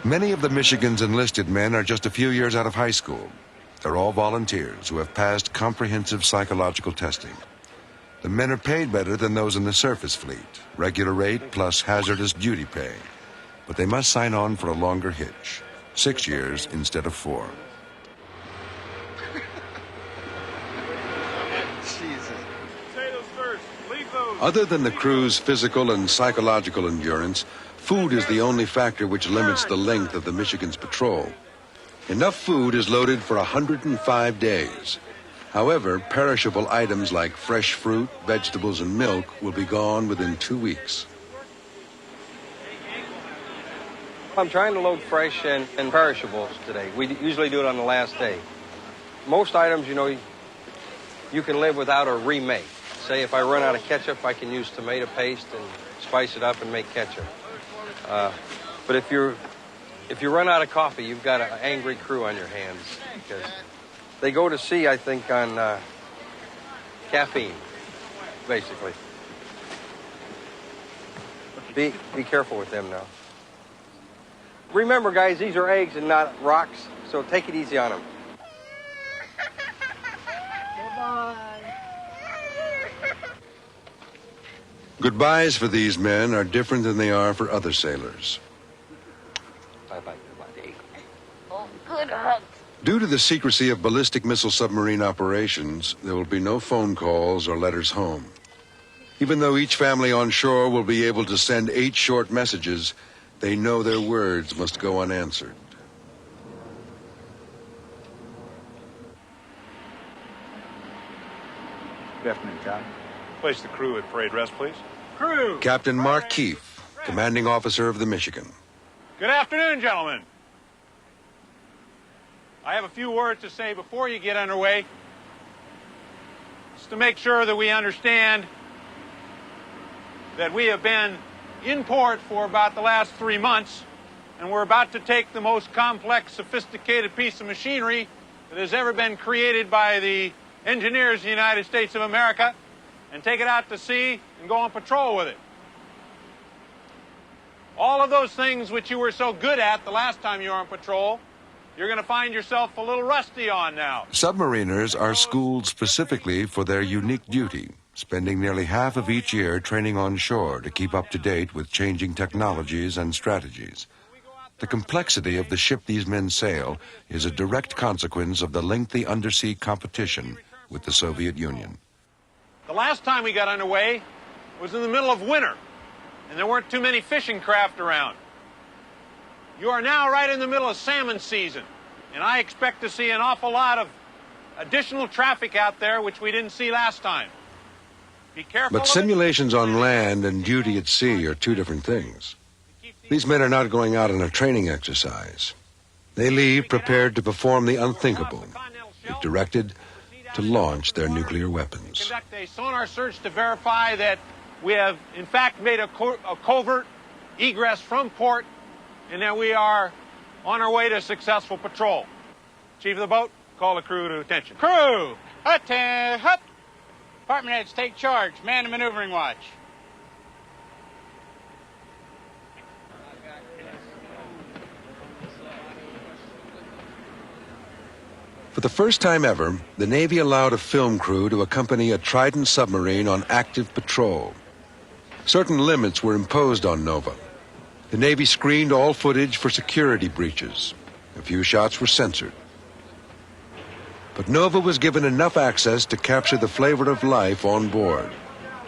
Many of the Michigan's enlisted men are just a few years out of high school. They're all volunteers who have passed comprehensive psychological testing. The men are paid better than those in the surface fleet, regular rate plus hazardous duty pay. But they must sign on for a longer hitch, 6 years instead of 4. Other than the crew's physical and psychological endurance, food is the only factor which limits the length of the Michigan's patrol. Enough food is loaded for 105 days. However, perishable items like fresh fruit, vegetables, and milk will be gone within 2 weeks. I'm trying to load fresh and perishables today. We usually do it on the last day. Most items, you know, you can live without or remake. Say if I run out of ketchup, I can use tomato paste and spice it up and make ketchup. But if you run out of coffee, you've got an angry crew on your hands because they go to sea, I think, on caffeine, basically. Be careful with them now. Remember, guys, these are eggs and not rocks, so take it easy on them. Bye-bye. Goodbyes for these men are different than they are for other sailors. Bye-bye, buddy. Oh, good hugs. Due to the secrecy of ballistic missile submarine operations, there will be no phone calls or letters home. Even though each family on shore will be able to send 8 short messages, they know their words must go unanswered. Good afternoon, Captain. Place the crew at parade rest, please. Crew! Captain Mark Keefe, commanding officer of the Michigan. Good afternoon, gentlemen. I have a few words to say before you get underway, just to make sure that we understand that we have been in port for about the last 3 months, and we're about to take the most complex, sophisticated piece of machinery that has ever been created by the engineers of the United States of America and take it out to sea and go on patrol with it. All of those things which you were so good at the last time you were on patrol, you're going to find yourself a little rusty on now. Submariners are schooled specifically for their unique duty, spending nearly half of each year training on shore to keep up to date with changing technologies and strategies. The complexity of the ship these men sail is a direct consequence of the lengthy undersea competition with the Soviet Union. The last time we got underway was in the middle of winter, and there weren't too many fishing craft around. You are now right in the middle of salmon season, and I expect to see an awful lot of additional traffic out there which we didn't see last time. Be careful. But simulations on land and duty at sea are two different things. These men are not going out on a training exercise. They leave prepared to perform the unthinkable, if directed, to launch their nuclear weapons. Conduct a sonar search to verify that we have, in fact, made a covert egress from port and that we are on our way to successful patrol. Chief of the boat, call the crew to attention. Crew! Hut! Department heads, take charge. Man the maneuvering watch. For the first time ever, the Navy allowed a film crew to accompany a Trident submarine on active patrol. Certain limits were imposed on Nova. The Navy screened all footage for security breaches. A few shots were censored. But Nova was given enough access to capture the flavor of life on board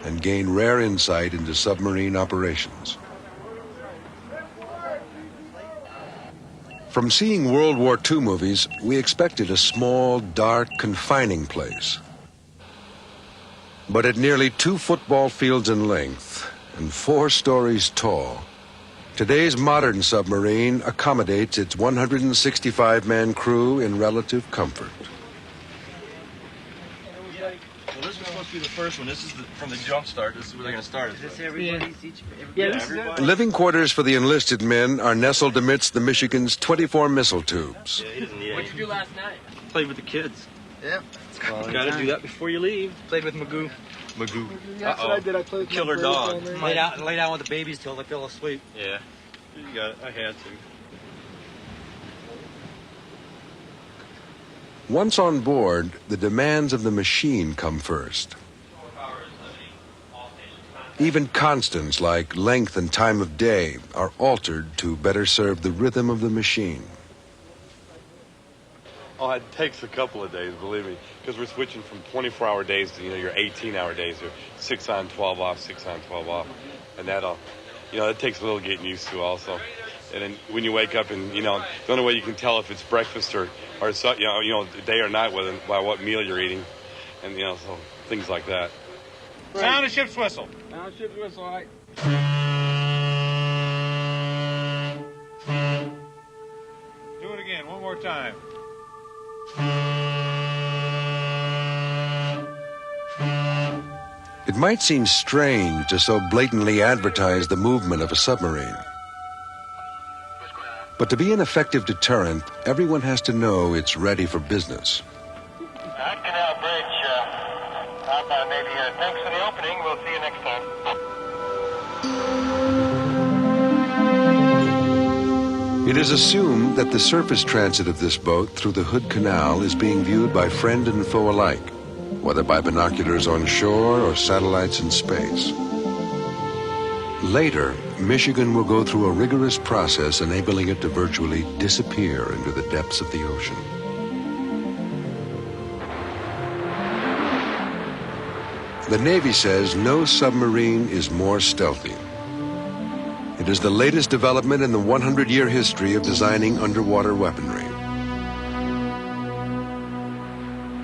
and gain rare insight into submarine operations. From seeing World War II movies, we expected a small, dark, confining place. But at nearly 2 football fields in length and 4 stories tall, today's modern submarine accommodates its 165-man crew in relative comfort. Well, this was supposed to be the first one. This is from the jump start. This is where they're going to start. Is this everybody's? Yeah, Everybody? Living quarters for the enlisted men are nestled amidst the Michigan's 24 missile tubes. Yeah, he doesn't need What'd you do last night? Played with the kids. Yep. You got to do that before you leave. Played with Magoo. That's what I did. I played with Killer my dog. bird down Lay down with the babies till they fell asleep. Yeah. You got it. I had to. Once on board, the demands of the machine come first. Even constants like length and time of day are altered to better serve the rhythm of the machine. Oh, it takes a couple of days, believe me, because we're switching from 24-hour days to, your 18-hour days, or 6 on, 12 off, 6 on, 12 off. And that'll, it takes a little getting used to also. And then when you wake up and, the only way you can tell if it's breakfast or day or night by what meal you're eating. And, so things like that. Sound of ship's whistle. Now ship's whistle, all right. Do it again, one more time. It might seem strange to so blatantly advertise the movement of a submarine. But to be an effective deterrent, everyone has to know it's ready for business. Canal Bridge, maybe thanks for the opening. We'll see you next time. It is assumed that the surface transit of this boat through the Hood Canal is being viewed by friend and foe alike, whether by binoculars on shore or satellites in space. Later, Michigan will go through a rigorous process enabling it to virtually disappear into the depths of the ocean. The Navy says no submarine is more stealthy. It is the latest development in the 100-year history of designing underwater weaponry.